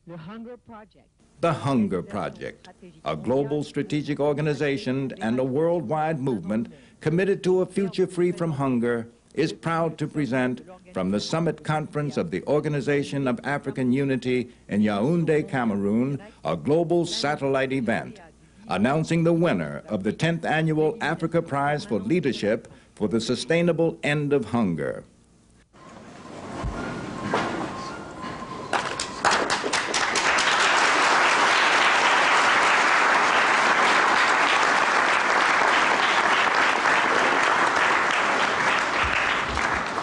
The Hunger Project, a global strategic organization and a worldwide movement committed to a future free from hunger, is proud to present from the Summit Conference of the Organization of African Unity in Yaoundé, Cameroon, a global satellite event announcing the winner of the 10th Annual Africa Prize for Leadership for the Sustainable End of Hunger.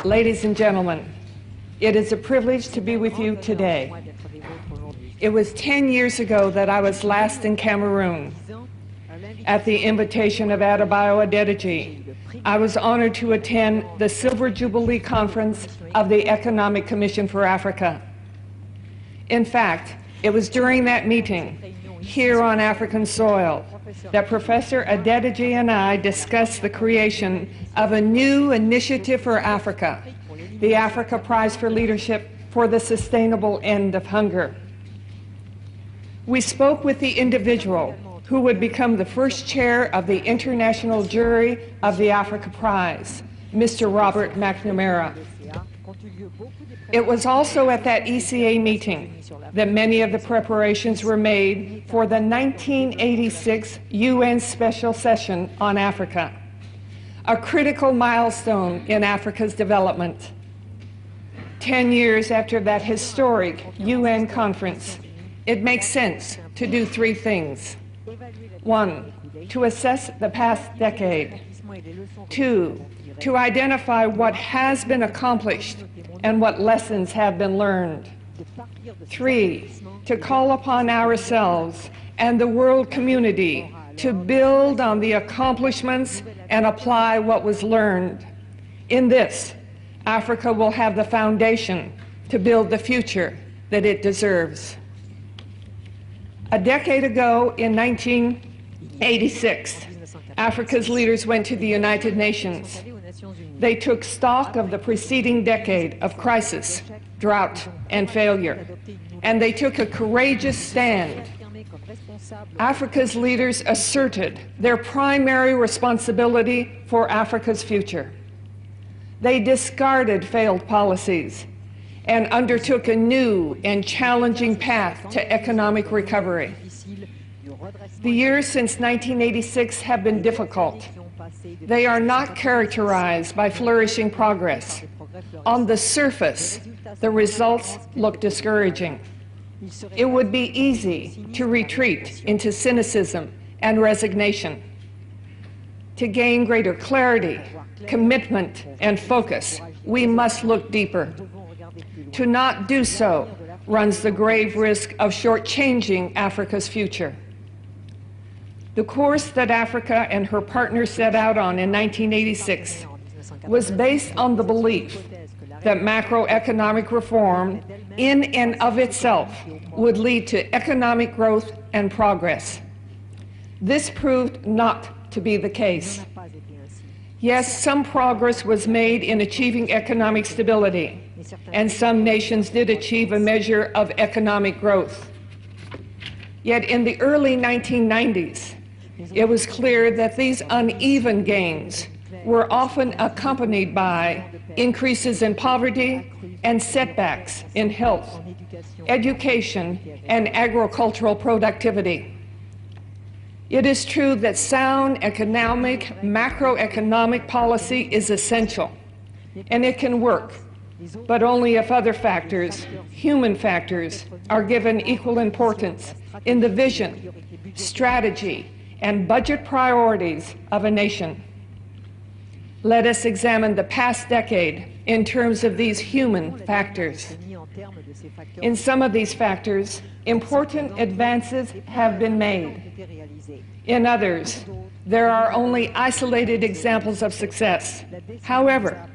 Ladies and gentlemen, it is a privilege to be with you today. It was 10 years ago that I was last in Cameroon. At the invitation of Adebayo Adedeji, I was honored to attend the Silver Jubilee Conference of the Economic Commission for Africa. In fact, it was during that meeting, here on African soil, that Professor Adedeji and I discussed the creation of a new initiative for Africa, the Africa Prize for Leadership for the Sustainable End of Hunger. We spoke with the individual who would become the first chair of the international jury of the Africa Prize, Mr. Robert McNamara. It was also at that ECA meeting that many of the preparations were made for the 1986 UN Special Session on Africa, a critical milestone in Africa's development. 10 years after that historic UN conference, it makes sense to do three things. 1, to assess the past decade. 2, to identify what has been accomplished and what lessons have been learned. 3, to call upon ourselves and the world community to build on the accomplishments and apply what was learned. In this, Africa will have the foundation to build the future that it deserves. A decade ago, in 1986, Africa's leaders went to the United Nations. They took stock of the preceding decade of crisis, drought, and failure, and they took a courageous stand. Africa's leaders asserted their primary responsibility for Africa's future. They discarded failed policies and undertook a new and challenging path to economic recovery. The years since 1986 have been difficult. They are not characterized by flourishing progress. On the surface, the results look discouraging. It would be easy to retreat into cynicism and resignation. To gain greater clarity, commitment, and focus, we must look deeper. To not do so runs the grave risk of shortchanging Africa's future. The course that Africa and her partners set out on in 1986 was based on the belief that macroeconomic reform in and of itself would lead to economic growth and progress. This proved not to be the case. Yes, some progress was made in achieving economic stability, and some nations did achieve a measure of economic growth. Yet in the early 1990s, it was clear that these uneven gains were often accompanied by increases in poverty and setbacks in health, education, and agricultural productivity. It is true that sound economic, macroeconomic policy is essential, and it can work, but only if other factors, human factors, are given equal importance in the vision, strategy, and budget priorities of a nation. Let us examine the past decade in terms of these human factors. In some of these factors, important advances have been made. In others, there are only isolated examples of success. However,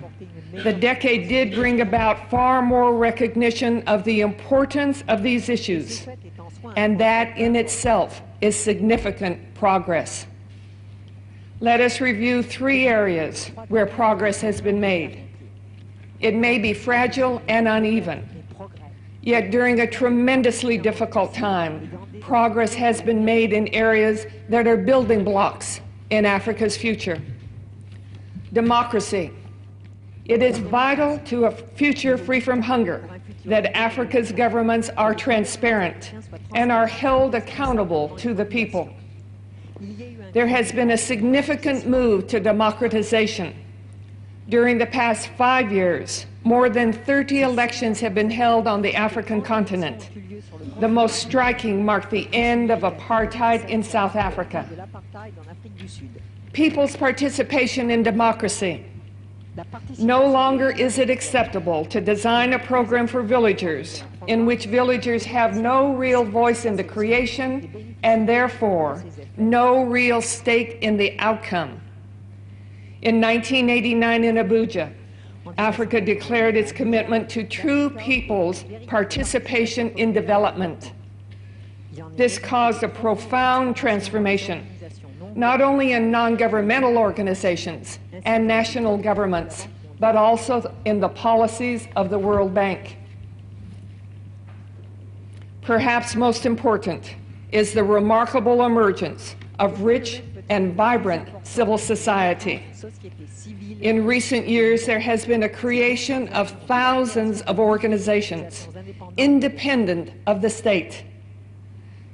the decade did bring about far more recognition of the importance of these issues, and that in itself is significant progress. Let us review three areas where progress has been made. It may be fragile and uneven, Yet during a tremendously difficult time, progress has been made in areas that are building blocks in Africa's future. Democracy. It is vital to a future free from hunger that Africa's governments are transparent and are held accountable to the people. There has been a significant move to democratization. During the past 5 years, more than 30 elections have been held on the African continent. The most striking marked the end of apartheid in South Africa. People's participation in democracy. No longer is it acceptable to design a program for villagers in which villagers have no real voice in the creation and therefore no real stake in the outcome. In 1989 in Abuja, Africa declared its commitment to true people's participation in development. This caused a profound transformation, not only in non-governmental organizations and national governments, but also in the policies of the World Bank. Perhaps most important is the remarkable emergence of rich and vibrant civil society. In recent years, there has been a creation of thousands of organizations independent of the state.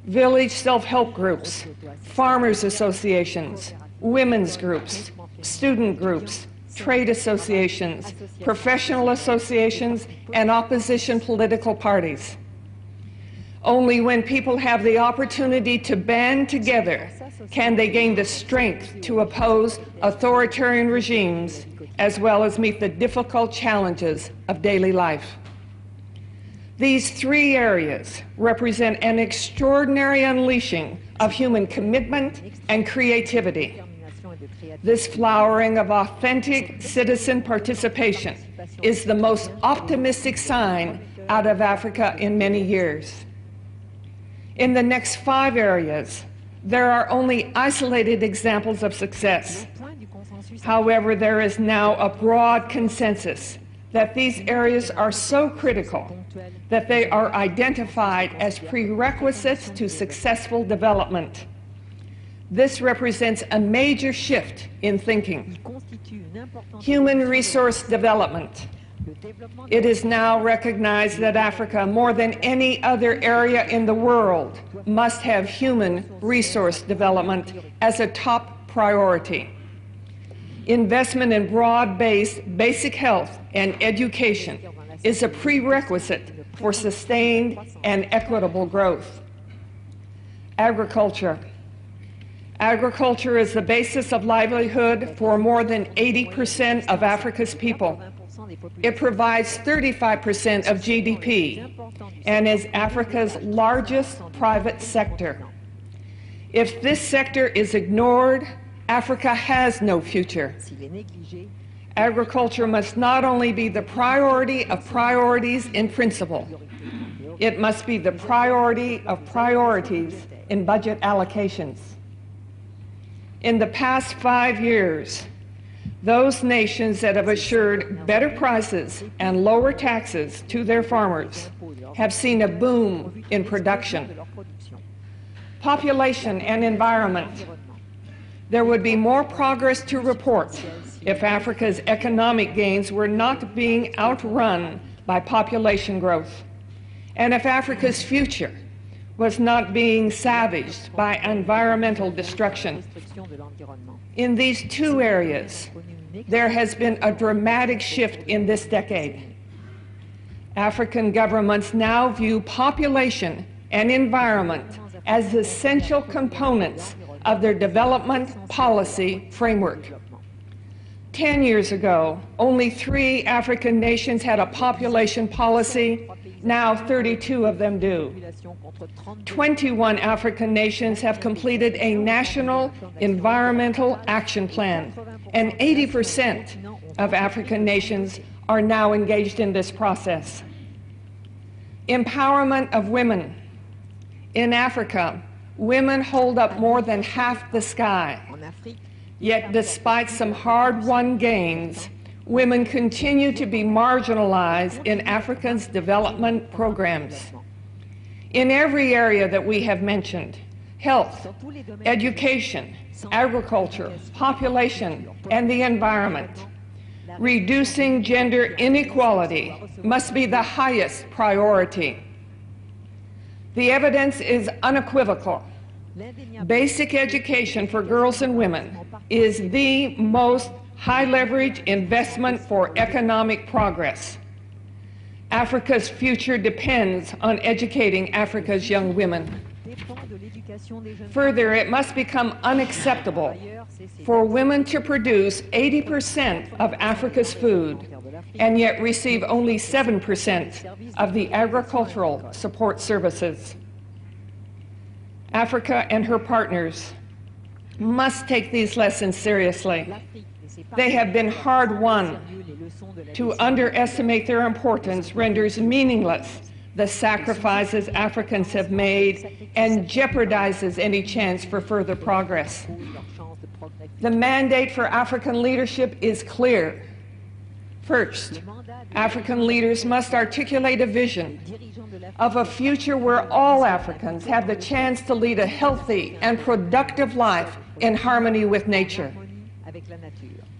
Village self-help groups, farmers associations, women's groups, student groups, trade associations, professional associations, and opposition political parties. Only when people have the opportunity to band together can they gain the strength to oppose authoritarian regimes as well as meet the difficult challenges of daily life. These three areas represent an extraordinary unleashing of human commitment and creativity. This flowering of authentic citizen participation is the most optimistic sign out of Africa in many years. In the next 5 areas, there are only isolated examples of success. However, there is now a broad consensus that these areas are so critical that they are identified as prerequisites to successful development. This represents a major shift in thinking. Human resource development. It is now recognized that Africa, more than any other area in the world, must have human resource development as a top priority. Investment in broad-based basic health and education is a prerequisite for sustained and equitable growth. Agriculture. Agriculture is the basis of livelihood for more than 80% of Africa's people. It provides 35% of GDP and is Africa's largest private sector. If this sector is ignored, Africa has no future. Agriculture must not only be the priority of priorities in principle, it must be the priority of priorities in budget allocations. In the past 5 years, those nations that have assured better prices and lower taxes to their farmers have seen a boom in production. Population and environment. There would be more progress to report if Africa's economic gains were not being outrun by population growth, and if Africa's future was not being savaged by environmental destruction. In these 2 areas, there has been a dramatic shift in this decade. African governments now view population and environment as essential components of their development policy framework. 10 years ago, only 3 African nations had a population policy. Now 32 of them do. 21 African nations have completed a national environmental action plan, and 80% of African nations are now engaged in this process. Empowerment of women. In Africa, women hold up more than half the sky. Yet despite some hard-won gains, women continue to be marginalized in Africa's development programs. In every area that we have mentioned, health, education, agriculture, population, and the environment, reducing gender inequality must be the highest priority. The evidence is unequivocal. Basic education for girls and women is the most high-leverage investment for economic progress. Africa's future depends on educating Africa's young women. Further, it must become unacceptable for women to produce 80% of Africa's food and yet receive only 7% of the agricultural support services. Africa and her partners must take these lessons seriously. They have been hard won. To underestimate their importance renders meaningless the sacrifices Africans have made and jeopardizes any chance for further progress. The mandate for African leadership is clear. First, African leaders must articulate a vision of a future where all Africans have the chance to lead a healthy and productive life in harmony with nature.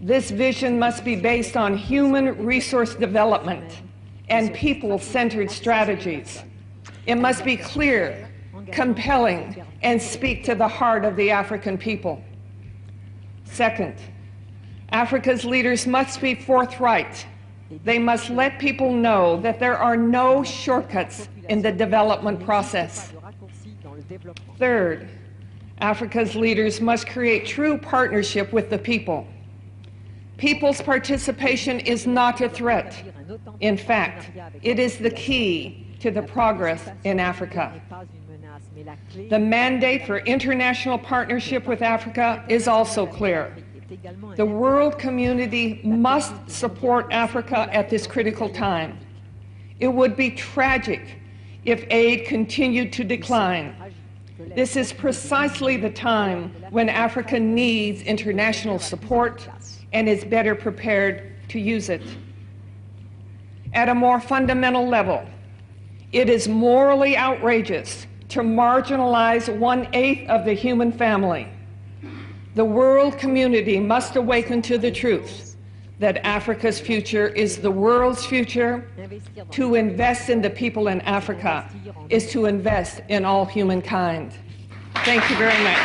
This vision must be based on human resource development and people-centered strategies. It must be clear, compelling, and speak to the heart of the African people. Second, Africa's leaders must be forthright. They must let people know that there are no shortcuts in the development process. Third, Africa's leaders must create true partnership with the people. People's participation is not a threat. In fact, it is the key to the progress in Africa. The mandate for international partnership with Africa is also clear. The world community must support Africa at this critical time. It would be tragic if aid continued to decline. This is precisely the time when Africa needs international support and is better prepared to use it. At a more fundamental level, it is morally outrageous to marginalize 1/8 of the human family. The world community must awaken to the truth that Africa's future is the world's future. To invest in the people in Africa is to invest in all humankind. Thank you very much.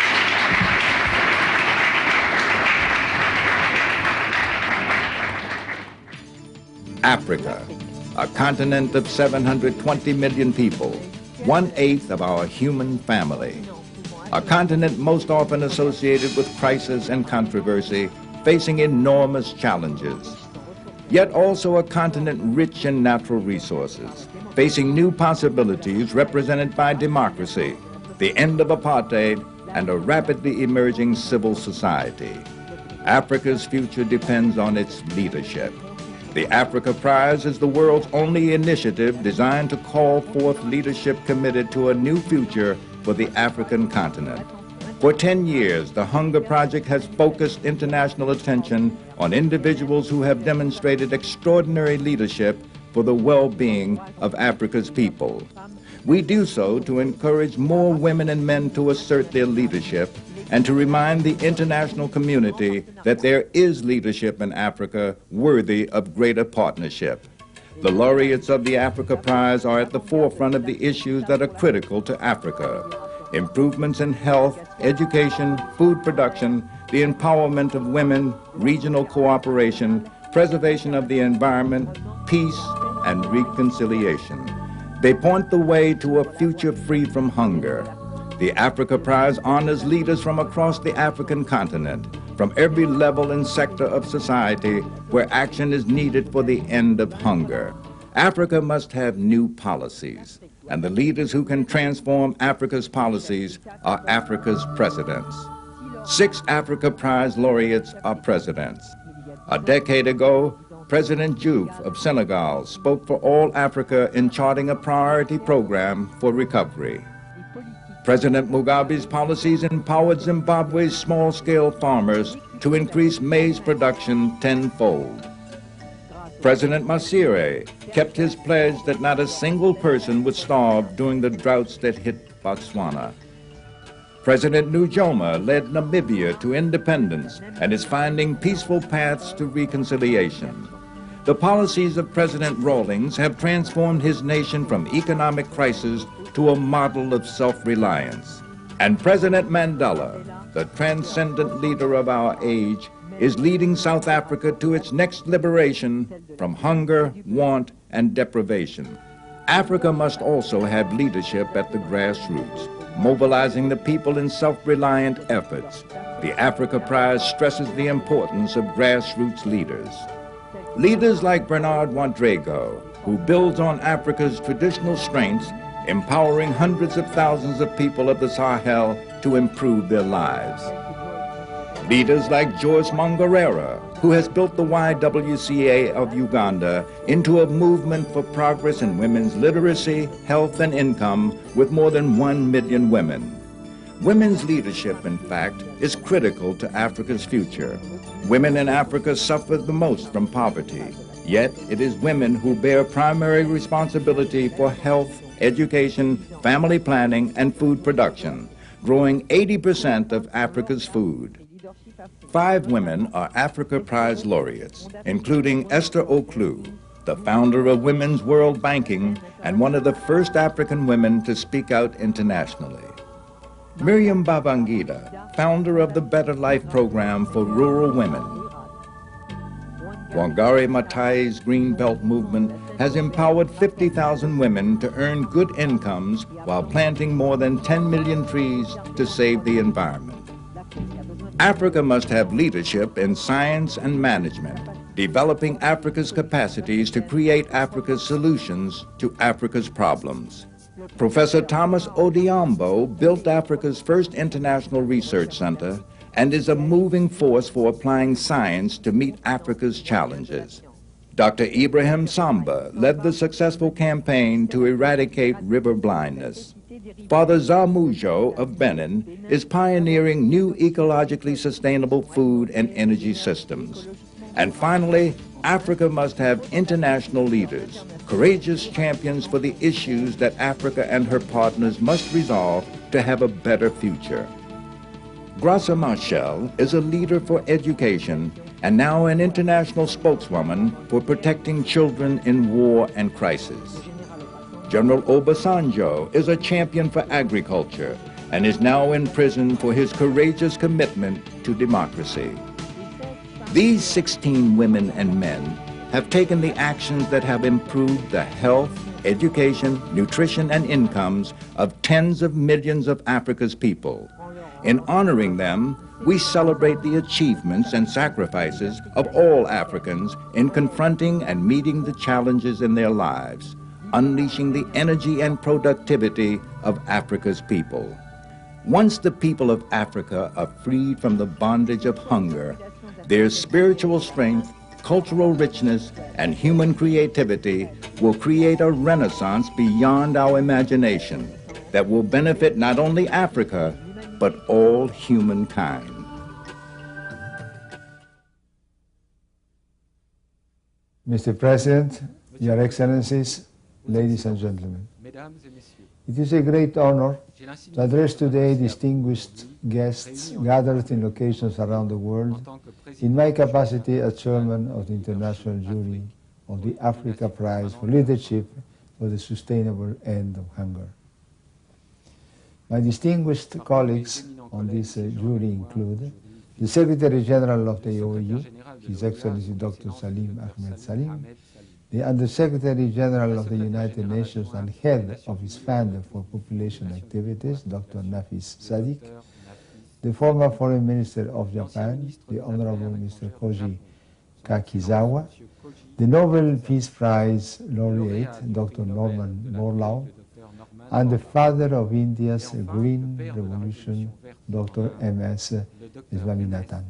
Africa, a continent of 720 million people, 1/8 of our human family. A continent most often associated with crisis and controversy, facing enormous challenges. Yet also a continent rich in natural resources, facing new possibilities represented by democracy, the end of apartheid, and a rapidly emerging civil society. Africa's future depends on its leadership. The Africa Prize is the world's only initiative designed to call forth leadership committed to a new future for the African continent. For 10 years, the Hunger Project has focused international attention on individuals who have demonstrated extraordinary leadership for the well-being of Africa's people. We do so to encourage more women and men to assert their leadership and to remind the international community that there is leadership in Africa worthy of greater partnership. The laureates of the Africa Prize are at the forefront of the issues that are critical to Africa: improvements in health, education, food production, the empowerment of women, regional cooperation, preservation of the environment, peace, and reconciliation. They point the way to a future free from hunger. The Africa Prize honors leaders from across the African continent, from every level and sector of society where action is needed for the end of hunger. Africa must have new policies, and the leaders who can transform Africa's policies are Africa's presidents. 6 Africa Prize laureates are presidents. A decade ago, President Diouf of Senegal spoke for all Africa in charting a priority program for recovery. President Mugabe's policies empowered Zimbabwe's small-scale farmers to increase maize production tenfold. President Masire kept his pledge that not a single person would starve during the droughts that hit Botswana. President Nujoma led Namibia to independence and is finding peaceful paths to reconciliation. The policies of President Rawlings have transformed his nation from economic crisis to a model of self-reliance. And President Mandela, the transcendent leader of our age, is leading South Africa to its next liberation from hunger, want, and deprivation. Africa must also have leadership at the grassroots, mobilizing the people in self-reliant efforts. The Africa Prize stresses the importance of grassroots leaders. Leaders like Bernard Ouedraogo, who builds on Africa's traditional strengths, empowering hundreds of thousands of people of the Sahel to improve their lives. Leaders like Joyce Mongerera, who has built the YWCA of Uganda into a movement for progress in women's literacy, health, and income with more than 1 million women. Women's leadership, in fact, is critical to Africa's future. Women in Africa suffer the most from poverty, yet it is women who bear primary responsibility for health, education, family planning, and food production, growing 80% of Africa's food. 5 women are Africa Prize laureates, including Esther Oklu, the founder of Women's World Banking and one of the first African women to speak out internationally. Miriam Babangida, founder of the Better Life program for rural women. Wangari Maathai's Green Belt movement has empowered 50,000 women to earn good incomes while planting more than 10 million trees to save the environment. Africa must have leadership in science and management, developing Africa's capacities to create Africa's solutions to Africa's problems. Professor Thomas Odiambo built Africa's first international research center and is a moving force for applying science to meet Africa's challenges. Dr. Ibrahim Samba led the successful campaign to eradicate river blindness. Father Zamujo of Benin is pioneering new ecologically sustainable food and energy systems. And finally, Africa must have international leaders, courageous champions for the issues that Africa and her partners must resolve to have a better future. Graça Machel is a leader for education and now an international spokeswoman for protecting children in war and crisis. General Obasanjo is a champion for agriculture and is now in prison for his courageous commitment to democracy. These 16 women and men have taken the actions that have improved the health, education, nutrition, and incomes of tens of millions of Africa's people. In honoring them, we celebrate the achievements and sacrifices of all Africans in confronting and meeting the challenges in their lives, unleashing the energy and productivity of Africa's people. Once the people of Africa are freed from the bondage of hunger, their spiritual strength, cultural richness, and human creativity will create a renaissance beyond our imagination that will benefit not only Africa, but all humankind. Mr. President, Your Excellencies, ladies and gentlemen, it is a great honor to address today distinguished guests gathered in locations around the world in my capacity as chairman of the International Jury of the Africa Prize for Leadership for the Sustainable End of Hunger. My distinguished colleagues on this jury include the Secretary General of the OAU, His Excellency Dr. Salim Ahmed Salim, the Undersecretary General of the United Nations and head of its Fund for Population Activities, Dr. Nafis Sadik, the former Foreign Minister of Japan, the Honorable Mr. Koji Kakizawa, the Nobel Peace Prize laureate, Dr. Norman Borlaug, and the father of India's Green Revolution, Dr. M.S. Swaminathan.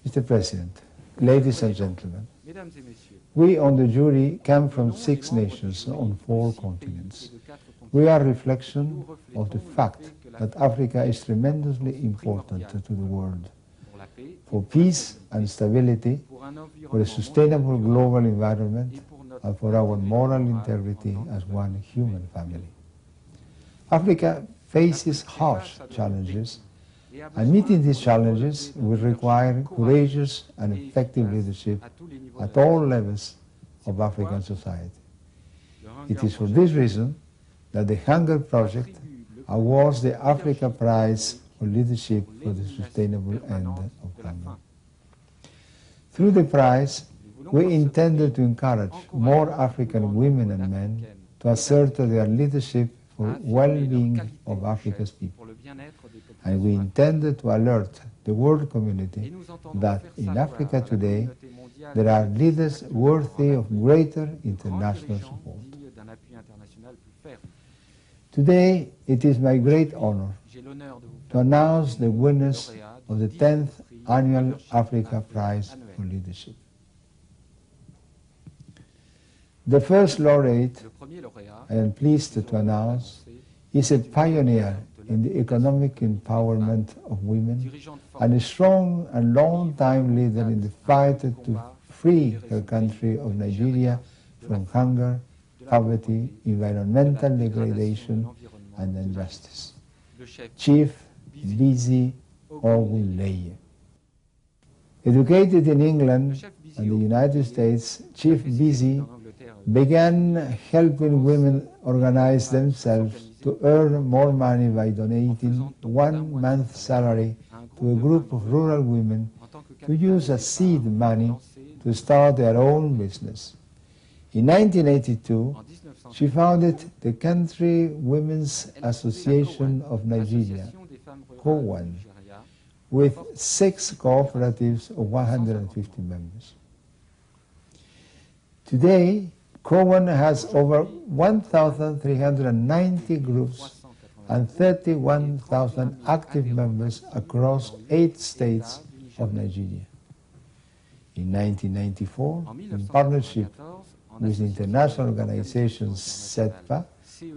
Mr. President, ladies and gentlemen, we on the jury come from 6 nations on 4 continents. We are a reflection of the fact that Africa is tremendously important to the world. For peace and stability, for a sustainable global environment and for our moral integrity as one human family. Africa faces harsh challenges, and meeting these challenges will require courageous and effective leadership at all levels of African society. It is for this reason that the Hunger Project awards the Africa Prize for Leadership for the Sustainable End of Hunger. Through the prize, we intended to encourage more African women and men to assert their leadership for well-being of Africa's people. And we intended to alert the world community that in Africa today there are leaders worthy of greater international support. Today it is my great honor to announce the winners of the 10th Annual Africa Prize for Leadership. The first laureate, I am pleased to announce, is a pioneer in the economic empowerment of women and a strong and long-time leader in the fight to free her country of Nigeria from hunger, poverty, environmental degradation, and injustice. Chief Bisi Ogunleye. Educated in England and the United States, Chief Bisi began helping women organize themselves to earn more money by donating 1 month's salary to a group of rural women to use as seed money to start their own business. In 1982, she founded the Country Women's Association of Nigeria, COWAN, with 6 cooperatives of 150 members. Today, COWAN has over 1,390 groups and 31,000 active members across 8 states of Nigeria. In 1994, in partnership with the international organization CEDPA,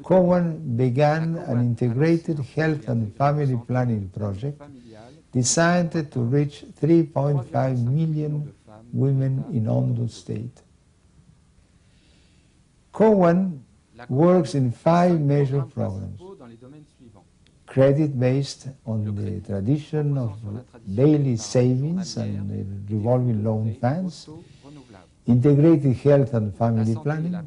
COWAN began an integrated health and family planning project designed to reach 3.5 million women in Ondo State. COWAN works in 5 major programs: credit based on the tradition of daily savings and revolving loan funds, integrated health and family planning,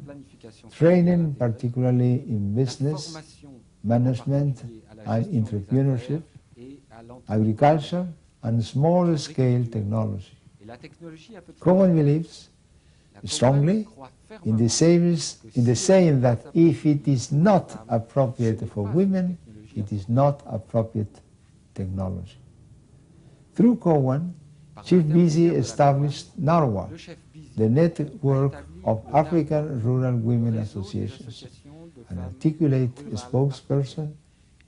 training particularly in business, management and entrepreneurship, agriculture and small-scale technology. COWAN believes strongly in the saying that if it is not appropriate for women, it is not appropriate technology. Through COWAN, Chief Bisi established NARWA, the network of African Rural Women Associations, an articulate spokesperson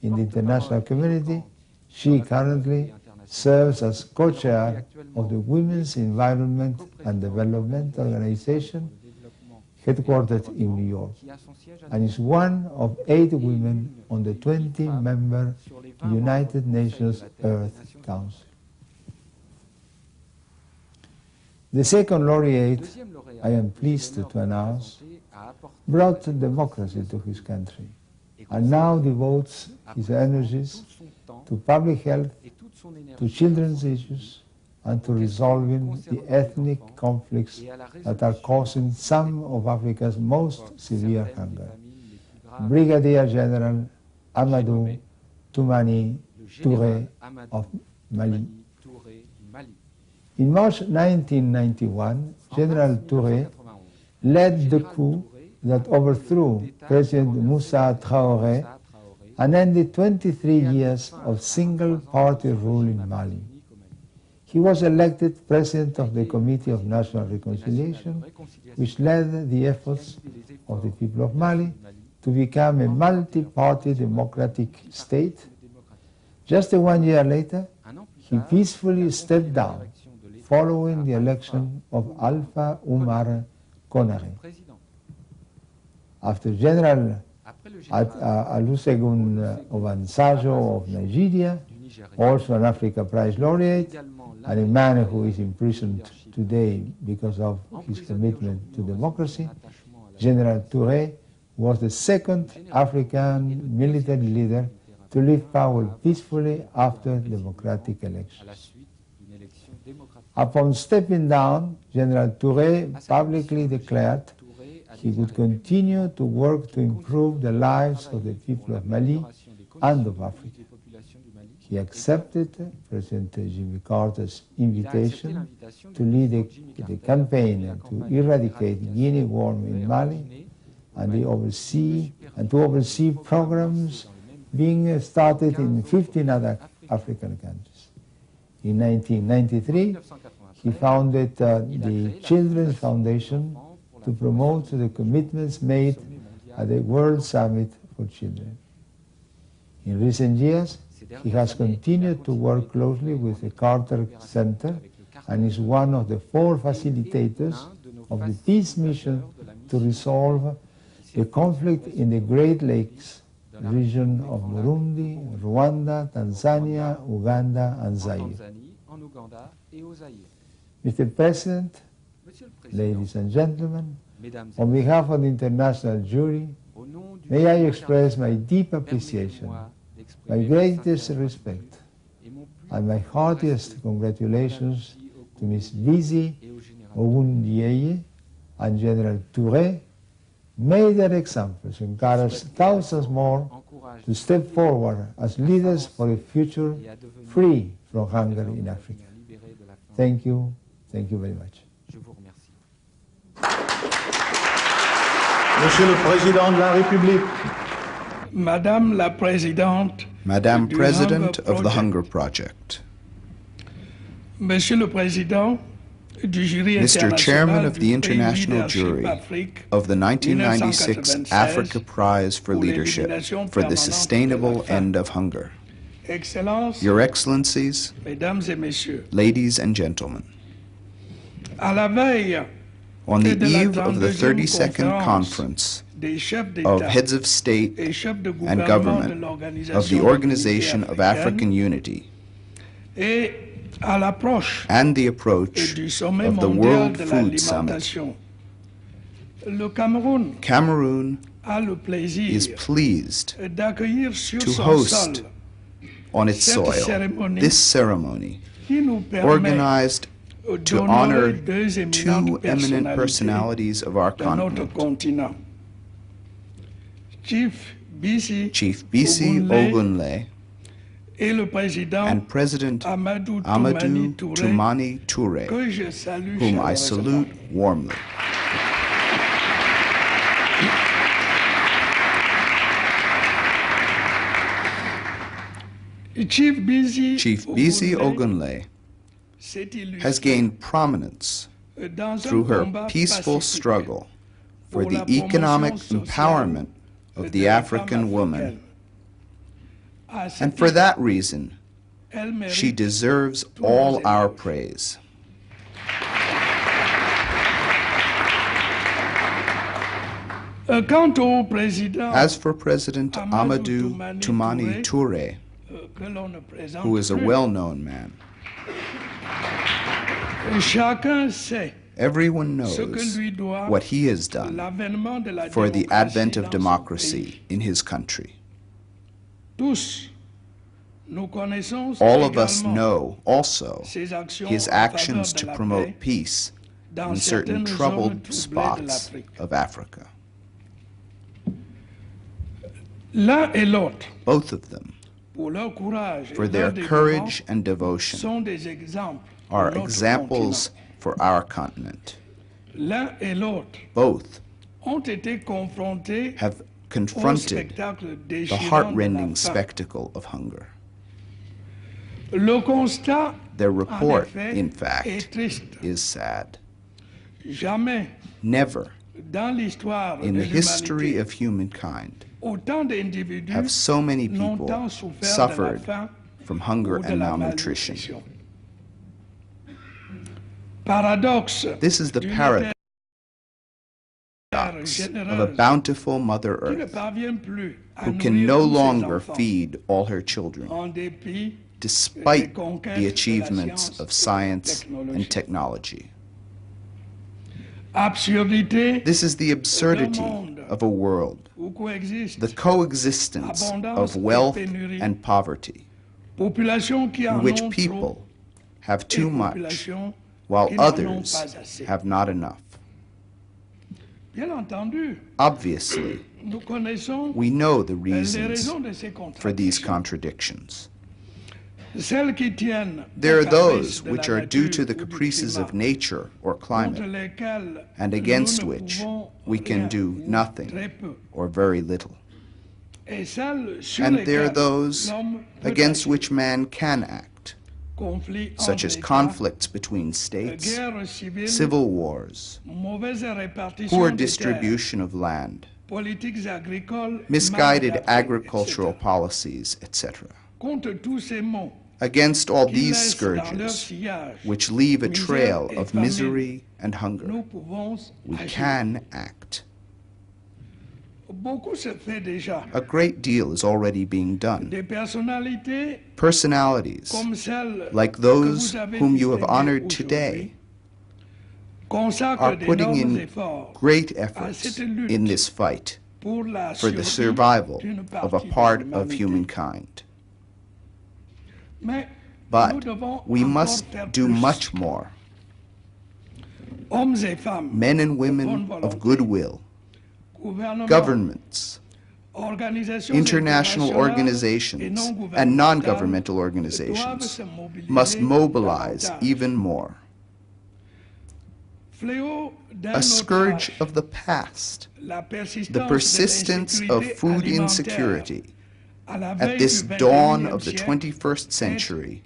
in the international community. She currently serves as co-chair of the Women's Environment and Development Organization, headquartered in New York, and is one of 8 women on the 20-member United Nations Earth Council. The second laureate, I am pleased to announce, brought democracy to his country and now devotes his energies to public health, to children's issues, and to resolving the ethnic conflicts that are causing some of Africa's most severe hunger. Brigadier General Amadou Toumani Touré of Mali. In March 1991, General Touré led the coup that overthrew President Moussa Traoré and ended 23 years of single-party rule in Mali. He was elected President of the Committee of National Reconciliation, which led the efforts of the people of Mali to become a multi-party democratic state. Just 1 year later, he peacefully stepped down following the election of Alpha Oumar Konaré. After General Olusegun Obasanjo of Nigeria also an Africa Prize laureate, and a man who is imprisoned today because of his commitment to democracy. General Touré was the second African military leader to leave power peacefully after democratic elections. Upon stepping down, General Touré publicly declared he would continue to work to improve the lives of the people of Mali and of Africa. He accepted President Jimmy Carter's invitation to lead the campaign to eradicate guinea worm in Mali and to oversee programs being started in 15 other African countries. In 1993, he founded the Children's Foundation to promote the commitments made at the World Summit for Children. In recent years, he has continued to work closely with the Carter Center and is one of the 4 facilitators of the peace mission to resolve the conflict in the Great Lakes region of Burundi, Rwanda, Tanzania, Uganda, and Zaire. Mr. President, ladies and gentlemen, on behalf of the international jury, may I express my deep appreciation, my greatest respect, and my heartiest congratulations to Ms. Bisi Ogunleye and General Touré. May their examples encourage thousands more to step forward as leaders for a future free from hunger in Africa. Thank you. Thank you very much. Monsieur le Président de la République. Madame la Présidente. Madame President of the Hunger Project. Monsieur le Président du jury Mr. Chairman of the International Leadership Jury Afrique, of the 1996 Africa Prize for Leadership for the Sustainable End of Hunger. Excellences, Your Excellencies, Mesdames et Messieurs, ladies and gentlemen, à la veille on the de la eve of the 32nd 32nd Conference des chefs of d'État Heads of State et chefs de and gouvernement de Government of the l'Organisation Organization of africaine African Unity et à l'approche and the approach du sommet of the mondial World de Food Summit, l'alimentation, le Cameroun Cameroon a le plaisir is pleased d'accueillir sur to son host sol on its cette soil cérémonie this ceremony qui nous permet organized to d'honorer honor deux 2 eminent personnalités personalities of our de notre continent, continent. Chief Bisi Chief Bisi Ogunleye et le président and President Amadou Amadou Toumani Toumani Touré, que je salue whom I chaleureusement. salute warmly. Chief Bisi Ogunleye s'est illustré has gained prominence dans un through her combat peaceful pacifique struggle for pour the la promotion economic sociale empowerment of de the la African femme woman. africaine. À cet And for égard, that reason, elle mérite she deserves all our praise. Quant au président As for President Amadou Amadou Toumani Touré, que l'on ne présente who is a plus, well-known man, chacun sait everyone ce que knows lui doit what he has done l'avènement de la for the démocratie advent of dans son democracy pays. in his country. Tous, nous connaissons All of us également know also ses actions his en faveur actions de to la promote paix peace dans in certain certaines zones troubled troublées de spots l'Afrique. of Africa. L'un et l'autre, Both of them, pour leur courage for et their leur dévouement, courage and devotion, sont des exemples are pour notre examples for our continent. continent. L'un et l'autre Both ont été confrontés have au confronted spectacle the déchirant de la heart-rending faim. spectacle of hunger. Le constat, Their en report, effet, in est fact, triste. is sad. Jamais Never dans l'histoire in de the history l'humanité, of humankind autant d'individus have so many n'ont people tant souffert de la suffered faim from hunger ou de and la malnutrition. malnutrition. Paradoxe This is the d'une paradox terre of a généreuse bountiful Mother qui ne Earth parvient plus à who can nourrir no tous ses longer enfants, feed all her children en dépit despite the achievements of science and technology. This is the absurdity of a world, the coexistence of wealth and poverty, in which people have too much while others have not enough. Obviously, we know the reasons for these contradictions. There are those which are due to the caprices of nature or climate, and against which we can do nothing or very little. And there are those against which man can act, such as conflicts between states, civil wars, poor distribution of land, misguided agricultural policies, etc. Against all these scourges, which leave a trail of misery and hunger, we can act. A great deal is already being done. Personalities, like those whom you have honored today, are putting in great efforts in this fight for the survival of a part of humankind. But we must do much more. Men and women of goodwill, governments, international organizations, and non-governmental organizations must mobilize even more. A scourge of the past, the persistence of food insecurity at this dawn of the 21st century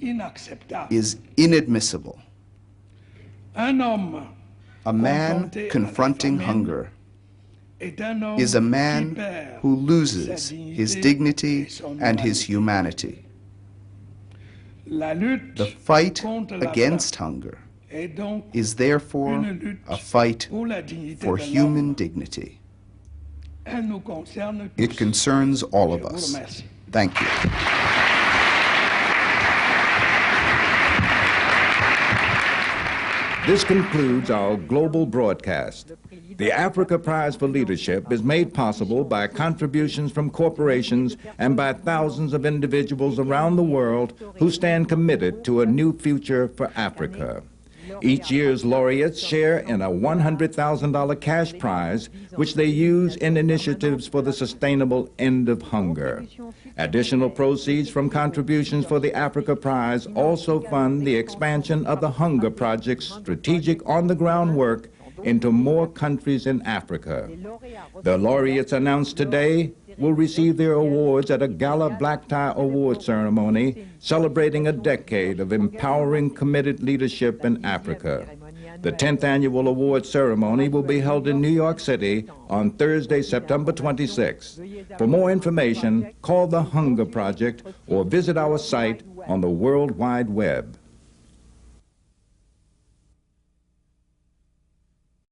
is inadmissible. A man confronting hunger is a man who loses his dignity and his humanity. The fight against hunger is therefore a fight for human dignity. It concerns all of us. Thank you. This concludes our global broadcast. The Africa Prize for Leadership is made possible by contributions from corporations and by thousands of individuals around the world who stand committed to a new future for Africa. Each year's laureates share in a $100,000 cash prize, which they use in initiatives for the sustainable end of hunger. Additional proceeds from contributions for the Africa Prize also fund the expansion of the Hunger Project's strategic on-the-ground work into more countries in Africa. The laureates announced today will receive their awards at a gala black tie award ceremony celebrating a decade of empowering committed leadership in Africa. The 10th annual award ceremony will be held in New York City on Thursday, September 26th. For more information, call the Hunger Project or visit our site on the World Wide Web.